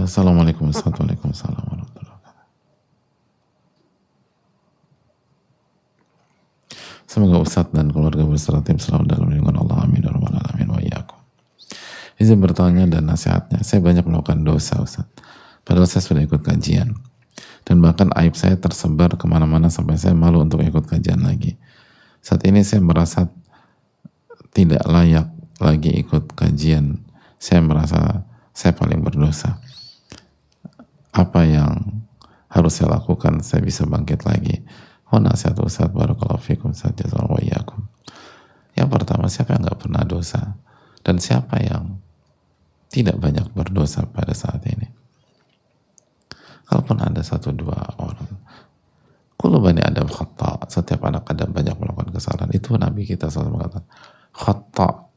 Assalamualaikum warahmatullahi wabarakatuh. Semoga Ustadz dan keluarga beserta tim selalu dalam lindungan Allah. Amin. Amin. Wa iyyakum. Izin bertanya dan nasihatnya. Saya banyak melakukan dosa, Ustadz. Padahal saya sudah ikut kajian. Dan bahkan aib saya tersebar kemana-mana sampai saya malu untuk ikut kajian lagi. Saat ini saya merasa tidak layak lagi ikut kajian. Saya merasa saya paling berdosa. Apa yang harus saya lakukan saya bisa bangkit lagi? Oh, nasihat Ustadz, barakallahu fikum, Ustadz, jazakallahu wa iyyakum. Yang pertama, siapa yang gak pernah dosa? Dan siapa yang tidak banyak berdosa pada saat ini? Kalaupun ada satu dua orang, kullu bani Adam khata', setiap anak Adam banyak melakukan kesalahan. Itu Nabi kita selalu mengatakan khata',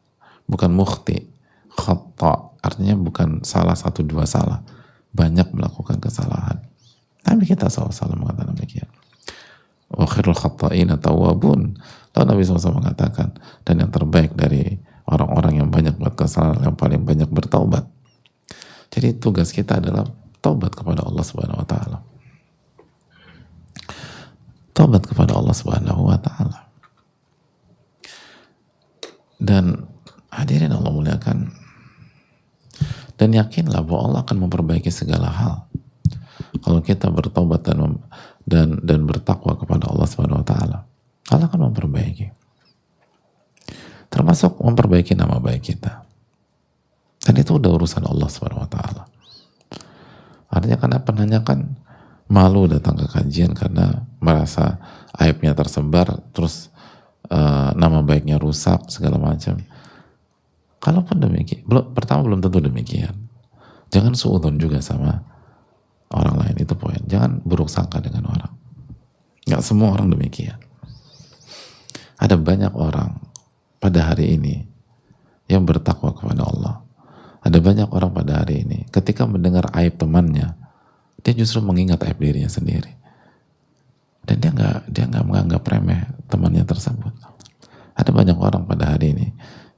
bukan mukhti. Khata' artinya bukan salah satu dua salah, banyak melakukan kesalahan. Nabi kita SAW mengatakan demikian. Wa khairul khata'ina tawwabun. Lalu Nabi SAW mengatakan, dan yang terbaik dari orang-orang yang banyak buat kesalahan, yang paling banyak bertaubat. Jadi tugas kita adalah taubat kepada Allah Subhanahu wa taala. Taubat kepada Allah Subhanahu wa taala. Dan hadirin Allah muliakan, dan yakinlah bahwa Allah akan memperbaiki segala hal. Kalau kita bertobat dan bertakwa kepada Allah Subhanahu wa taala, Allah akan memperbaiki. Termasuk memperbaiki nama baik kita. Dan itu udah urusan Allah Subhanahu wa taala. Artinya karena penanya kan malu datang ke kajian karena merasa aibnya tersebar, terus nama baiknya rusak segala macam. Kalaupun demikian, pertama belum tentu demikian. Jangan suudzon juga sama orang lain, itu poin. Jangan buruk sangka dengan orang. Nggak semua orang demikian. Ada banyak orang pada hari ini yang bertakwa kepada Allah. Ada banyak orang pada hari ini ketika mendengar aib temannya, dia justru mengingat aib dirinya sendiri. Dan dia nggak menganggap remeh temannya tersebut. Ada banyak orang pada hari ini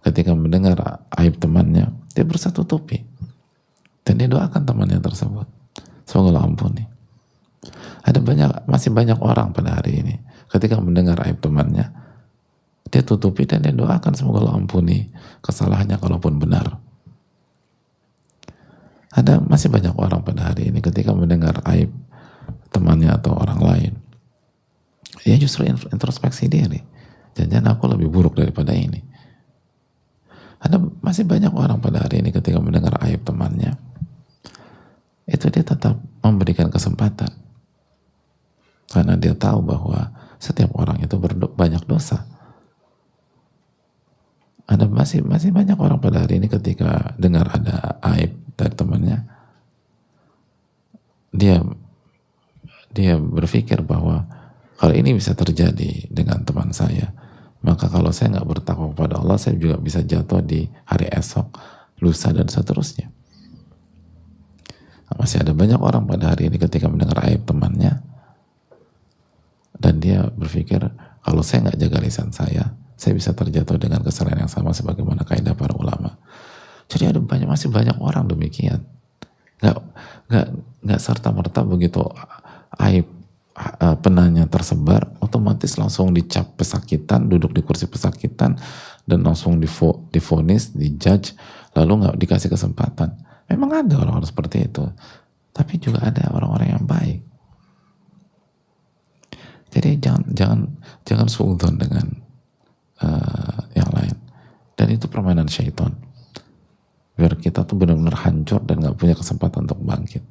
ketika mendengar aib temannya, dia berusaha tutupi. Dan dia doakan temannya tersebut. Semoga Allah ampuni. Masih banyak orang pada hari ini ketika mendengar aib temannya, dia tutupi dan dia doakan semoga Allah ampuni kesalahannya kalaupun benar. Masih banyak orang pada hari ini ketika mendengar aib temannya atau orang lain, dia justru introspeksi diri. Jangan aku lebih buruk daripada ini. Masih banyak orang pada hari ini ketika mendengar aib temannya, itu dia tetap memberikan kesempatan. Karena dia tahu bahwa setiap orang itu banyak dosa. Masih banyak orang pada hari ini ketika dengar ada aib dari temannya, dia berpikir bahwa kalau ini bisa terjadi dengan teman saya, maka kalau saya nggak bertakwa kepada Allah, saya juga bisa jatuh di hari esok, lusa, dan seterusnya. Masih ada banyak orang pada hari ini ketika mendengar aib temannya, dan dia berpikir, kalau saya nggak jaga lisan saya bisa terjatuh dengan kesalahan yang sama sebagaimana kaidah para ulama. Jadi masih banyak orang demikian. Nggak serta-merta begitu aib penanya tersebar, otomatis langsung dicap pesakitan, duduk di kursi pesakitan, dan langsung divonis, dijudge, lalu nggak dikasih kesempatan. Memang ada orang-orang seperti itu, tapi juga ada orang-orang yang baik. Jadi jangan suudzon dengan yang lain. Dan itu permainan syaitan. Biar kita tuh benar-benar hancur dan gak punya kesempatan untuk bangkit.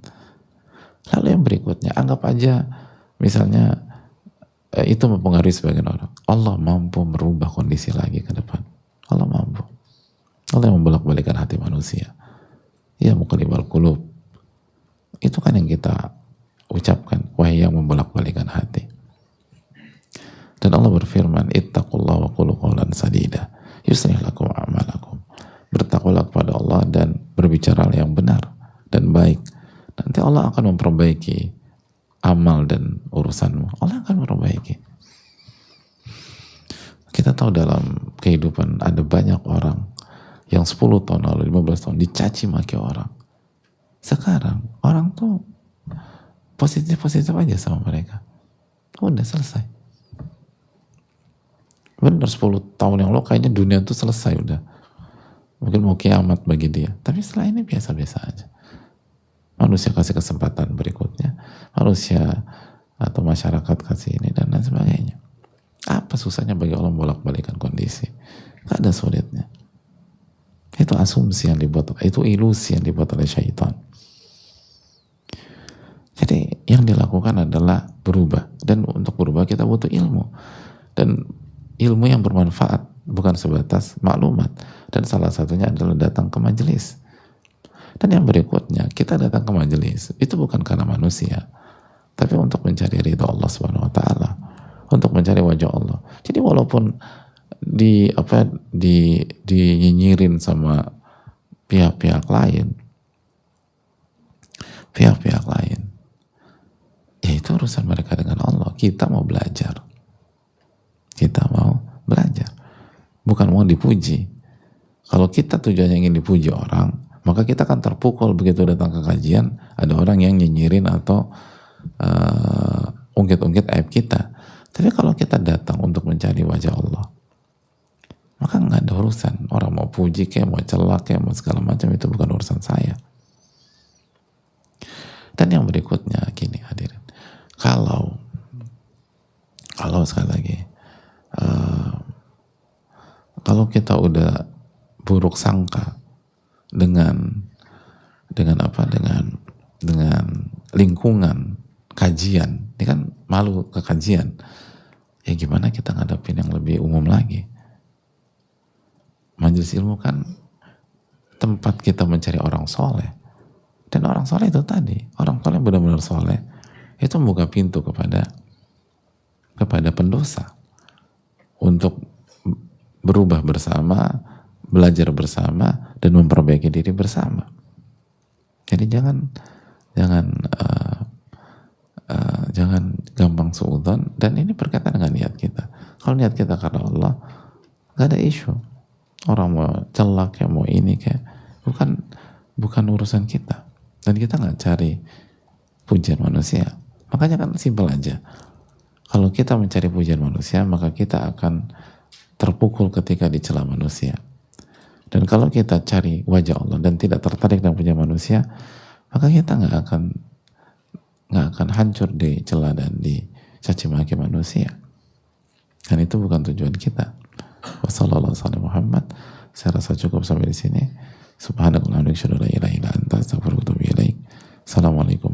Lalu yang berikutnya, anggap aja misalnya itu mempengaruhi sebagian orang. Allah mampu merubah kondisi lagi ke depan. Allah mampu. Allah yang membolak-balikan hati manusia. Ya muqallibal qulub. Itu kan yang kita ucapkan, wahai yang membolak-balikan hati. Dan Allah berfirman, ittaqullaha wa qulu qawlan sadida yuslih lakum a'malakum. Bertakwalah kepada Allah dan berbicara yang benar dan baik. Nanti Allah akan memperbaiki amal dan urusanmu. Allah akan memperbaiki. Kita tahu dalam kehidupan ada banyak orang yang 10 tahun lalu, 15 tahun dicaci maki orang. Sekarang orang tuh positif-positif aja sama mereka. Udah selesai. Bener 10 tahun yang lalu kayaknya dunia tuh selesai udah. Mungkin mau kiamat bagi dia. Tapi setelah ini biasa-biasa aja. Manusia kasih kesempatan berikutnya. Manusia atau masyarakat kasih ini dan lain sebagainya. Apa susahnya bagi Allah bolak-balikan kondisi? Gak ada sulitnya. Itu asumsi yang dibuat, itu ilusi yang dibuat oleh syaitan. Jadi yang dilakukan adalah berubah. Dan untuk berubah kita butuh ilmu. Dan ilmu yang bermanfaat, bukan sebatas maklumat. Dan salah satunya adalah datang ke majelis. Dan yang berikutnya, kita datang ke majelis itu bukan karena manusia, tapi untuk mencari ridha Allah Subhanahu wa taala, untuk mencari wajah Allah. Jadi walaupun dinyinyirin sama pihak-pihak lain, ya itu urusan mereka dengan Allah. Kita mau belajar. Bukan mau dipuji. Kalau kita tujuannya ingin dipuji orang, maka kita akan terpukul begitu datang ke kajian, ada orang yang nyinyirin atau ungkit-ungkit aib kita. Tapi kalau kita datang untuk mencari wajah Allah, maka nggak ada urusan. Orang mau puji kayak, mau celak kayak, mau segala macam, itu bukan urusan saya. Dan yang berikutnya gini hadirin, kalau sekali lagi, kalau kita udah buruk sangka dengan lingkungan kajian, ini kan malu ke kajian, ya gimana kita ngadapin yang lebih umum lagi? Majelis ilmu kan tempat kita mencari orang soleh, dan orang soleh itu tadi, orang soleh benar-benar soleh, itu membuka pintu kepada pendosa untuk berubah bersama, belajar bersama, dan memperbaiki diri bersama. Jadi jangan gampang suudzon, dan ini berkaitan dengan niat kita. Kalau niat kita karena Allah, gak ada isu. Orang mau celak kayak mau ini kayak, bukan urusan kita. Dan kita nggak cari pujian manusia. Makanya kan simpel aja. Kalau kita mencari pujian manusia, maka kita akan terpukul ketika dicela manusia. Dan kalau kita cari wajah Allah dan tidak tertarik dengan pujian manusia, maka kita nggak akan hancur dicela dan dicaci maki manusia. Dan itu bukan tujuan kita. Wassallallahu alaihi Muhammad. Saya rasa cukup sampai di sini. Subhanakallahumma wa bihamdika, asyhadu an la ilaha illa anta, astaghfiruka wa atubu ilaik. Assalamualaikum